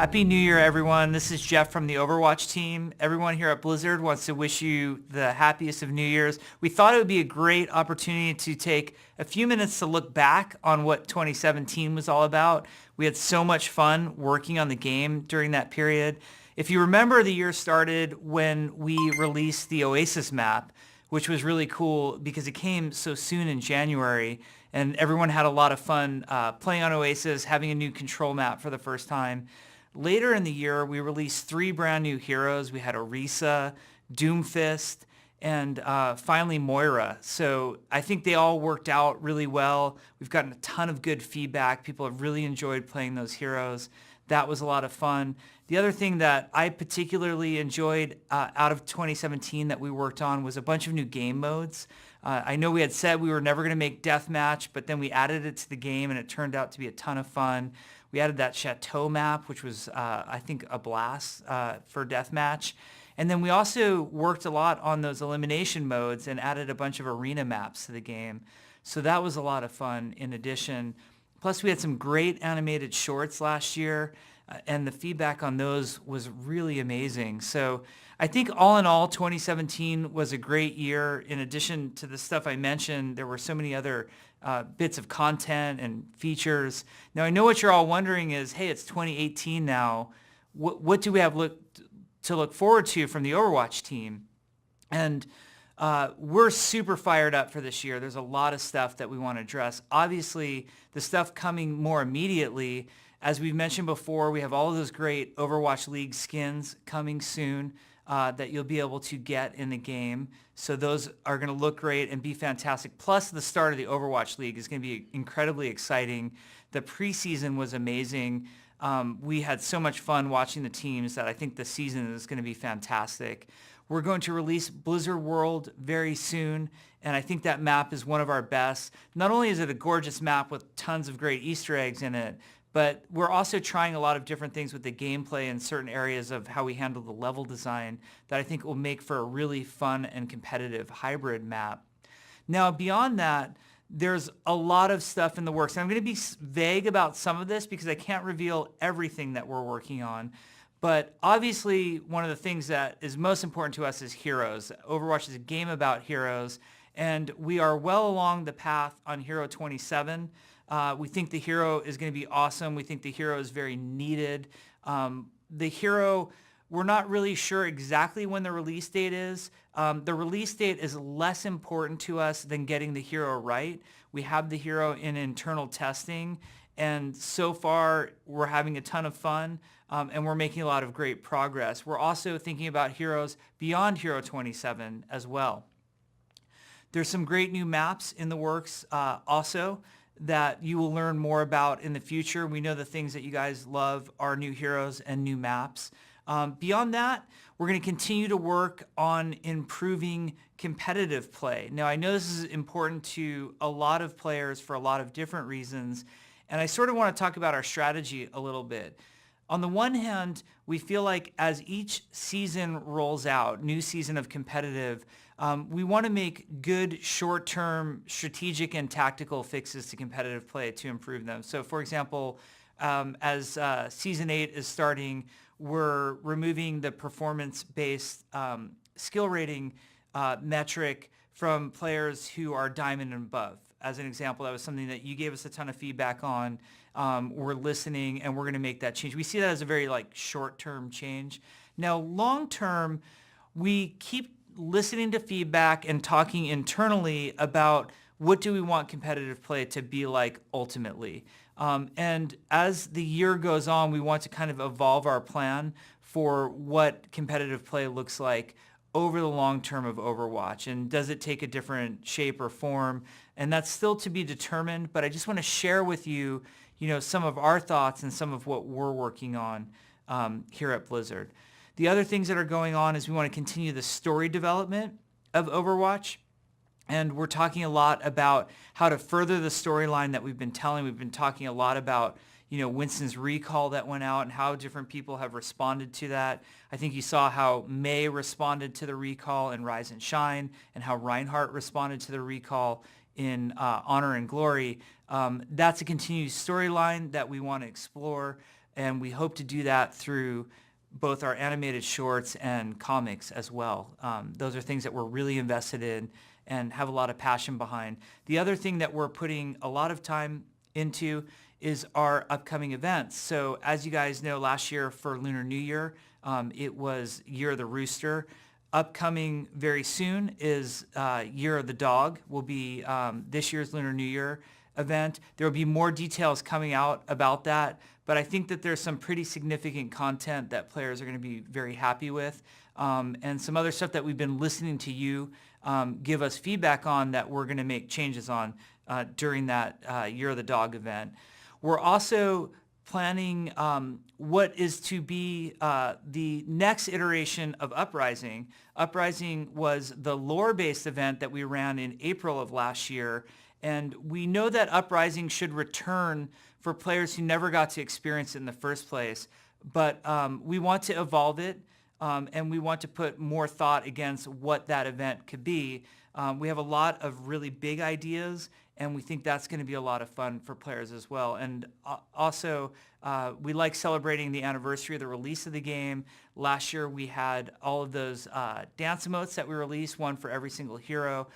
Happy New Year, everyone. This is Jeff from the Overwatch team. Everyone here at Blizzard wants to wish you the happiest of New Year's. We thought it would be a great opportunity to take a few minutes to look back on what 2017 was all about. We had so much fun working on the game during that period. If you remember, the year started when we released the Oasis map, which was really cool because it came so soon in January, and everyone had a lot of fun playing on Oasis, having a new control map for the first time. Later in the year, we released 3 brand new heroes. We had Orisa, Doomfist, and finally Moira. So I think they all worked out really well. We've gotten a ton of good feedback. People have really enjoyed playing those heroes. That was a lot of fun. The other thing that I particularly enjoyed out of 2017 that we worked on was a bunch of new game modes. I know we had said we were never going to make deathmatch, but then we added it to the game, and it turned out to be a ton of fun. We added that Chateau map, which was, I think, a blast for deathmatch. And then we also worked a lot on those elimination modes and added a bunch of arena maps to the game. So that was a lot of fun in addition. Plus, we had some great animated shorts last year, and the feedback on those was really amazing. So I think all in all, 2017 was a great year. In addition to the stuff I mentioned, there were so many other bits of content and features. Now, I know what you're all wondering is, hey, it's 2018 now. What do we have to look forward to from the Overwatch team? And we're super fired up for this year. There's a lot of stuff that we want to address. Obviously, the stuff coming more immediately, as we've mentioned before, we have all of those great Overwatch League skins coming soon that you'll be able to get in the game. So those are going to look great and be fantastic. Plus, the start of the Overwatch League is going to be incredibly exciting. The preseason was amazing. We had so much fun watching the teams that I think the season is going to be fantastic. We're going to release Blizzard World very soon, and I think that map is one of our best. Not only is it a gorgeous map with tons of great Easter eggs in it, but we're also trying a lot of different things with the gameplay in certain areas of how we handle the level design that I think will make for a really fun and competitive hybrid map. Now, beyond that, there's a lot of stuff in the works. And I'm going to be vague about some of this because I can't reveal everything that we're working on. But obviously, one of the things that is most important to us is heroes. Overwatch is a game about heroes, and we are well along the path on Hero 27. We think the hero is going to be awesome. We think the hero is very needed. The hero, we're not really sure exactly when the release date is. The release date is less important to us than getting the hero right. We have the hero in internal testing, and so far we're having a ton of fun, and we're making a lot of great progress. We're also thinking about heroes beyond Hero 27 as well. There's some great new maps in the works also that you will learn more about in the future. We know the things that you guys love are new heroes and new maps. Beyond that, we're going to continue to work on improving competitive play. Now, I know this is important to a lot of players for a lot of different reasons, and I sort of want to talk about our strategy a little bit. On the one hand, we feel like as each season rolls out, new season of competitive, we want to make good short-term strategic and tactical fixes to competitive play to improve them. So, for example, as Season 8 is starting, we're removing the performance-based skill rating metric from players who are diamond and above. As an example, that was something that you gave us a ton of feedback on. We're listening, and we're going to make that change. We see that as a very short-term change. Now, long-term, we keep listening to feedback and talking internally about what do we want competitive play to be like ultimately. And as the year goes on, we want to kind of evolve our plan for what competitive play looks like over the long term of Overwatch. And does it take a different shape or form? And that's still to be determined, but I just want to share with you, some of our thoughts and some of what we're working on here at Blizzard. The other things that are going on is we want to continue the story development of Overwatch. And we're talking a lot about how to further the storyline that we've been telling. We've been talking a lot about, Winston's recall that went out and how different people have responded to that. I think you saw how May responded to the recall in Rise and Shine, and how Reinhardt responded to the recall in Honor and Glory. That's a continued storyline that we want to explore. And we hope to do that through both our animated shorts and comics as well. Those are things that we're really invested in and have a lot of passion behind. The other thing that we're putting a lot of time into is our upcoming events. So as you guys know, last year for Lunar New Year, it was Year of the Rooster. Upcoming very soon is Year of the Dog, will be this year's Lunar New Year event. There will be more details coming out about that, but I think that there's some pretty significant content that players are going to be very happy with, and some other stuff that we've been listening to you give us feedback on that we're going to make changes on during that Year of the Dog event. We're also planning what is to be the next iteration of Uprising. Uprising was the lore-based event that we ran in April of last year, and we know that Uprising should return for players who never got to experience it in the first place, but we want to evolve it, and we want to put more thought against what that event could be. We have a lot of really big ideas, and we think that's going to be a lot of fun for players as well. And also, we like celebrating the anniversary of the release of the game. Last year, we had all of those dance emotes that we released, one for every single hero.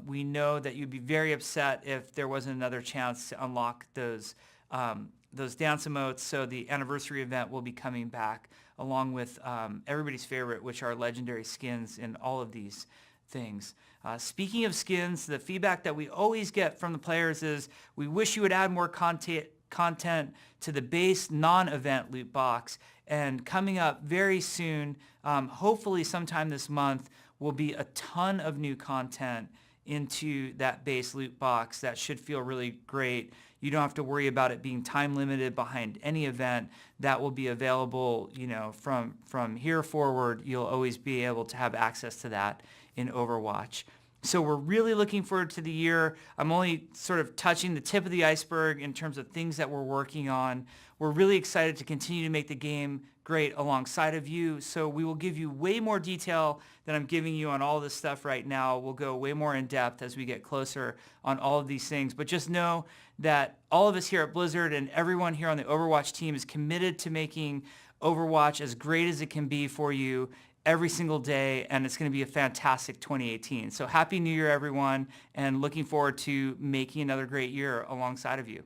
We know that you'd be very upset if there wasn't another chance to unlock those dance emotes, so the anniversary event will be coming back along with everybody's favorite, which are legendary skins in all of these things. Speaking of skins, the feedback that we always get from the players is we wish you would add more content to the base non-event loot box. And coming up very soon, hopefully sometime this month, will be a ton of new content into that base loot box that should feel really great. You don't have to worry about it being time limited behind any event. That will be available, from here forward. You'll always be able to have access to that in Overwatch. So we're really looking forward to the year. I'm only sort of touching the tip of the iceberg in terms of things that we're working on. We're really excited to continue to make the game great alongside of you. So we will give you way more detail than I'm giving you on all this stuff right now. We'll go way more in depth as we get closer on all of these things. But just know that all of us here at Blizzard and everyone here on the Overwatch team is committed to making Overwatch as great as it can be for you every single day, and it's going to be a fantastic 2018. So Happy New Year, everyone, and looking forward to making another great year alongside of you.